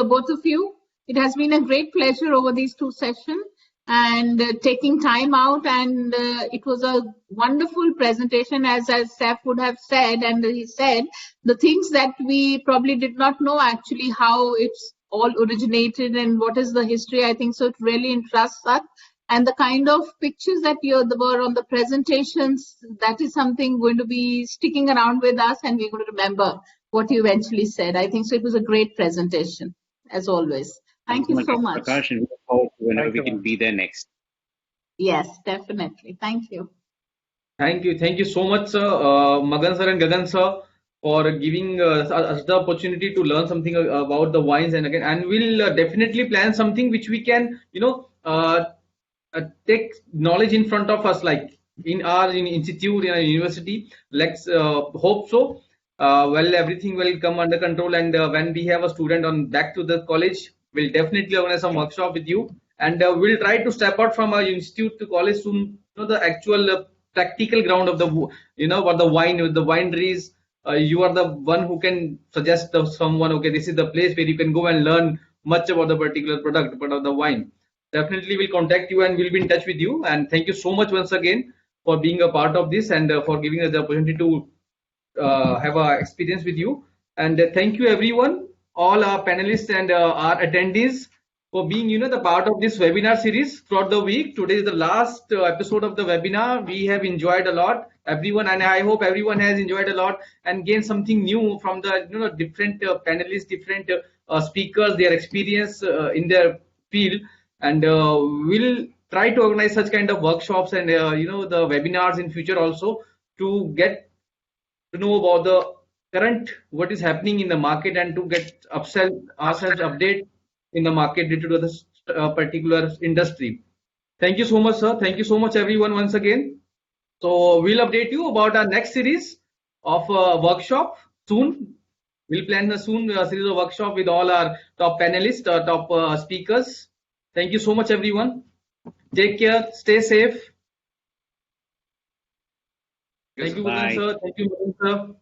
both of you. It has been a great pleasure over these two sessions and taking time out, and it was a wonderful presentation, as Saif would have said, and he said the things that we probably did not know actually how it's all originated and what is the history. I think so it really interests us, and the kind of pictures that were on the presentations, that is something going to be sticking around with us, and we're going to remember what you eventually said. I think so it was a great presentation, as always. Thank you so much. Prakash, and we look forward to whenever Thank we you, can ma'am. be there next. Yes, definitely. Thank you. Thank you so much, sir, Magan sir and Gagan sir, for giving us the opportunity to learn something about the wines. And we'll definitely plan something which we can, take knowledge in front of us, like in our institute, in our university. Let's hope so. Well, everything will come under control, and when we have a student on back to the college, we'll definitely organize some workshop with you, and we'll try to step out from our institute to college to know the actual practical ground of the what the wine with the wineries. You are the one who can suggest someone, okay, this is the place where you can go and learn much about the particular product, but of the wine. Definitely we'll contact you and we'll be in touch with you. And thank you so much once again for being a part of this and for giving us the opportunity to have an experience with you. And thank you everyone, all our panelists and our attendees, for being the part of this webinar series throughout the week. Today is the last episode of the webinar. We have enjoyed a lot, everyone, and I hope everyone has enjoyed a lot and gained something new from the different panelists, different speakers, their experience in their field. And we'll try to organize such kind of workshops and the webinars in future also, to get to know about the current what is happening in the market and to get ourselves update in the market due to this particular industry. Thank you so much, sir. Thank you so much, everyone, once again. So we'll update you about our next series of workshop soon. We'll plan a soon series of workshop with all our top panelists, top speakers. Thank you so much, everyone. Take care. Stay safe. Thank you, Gagan sir. Thank you, Madan sir.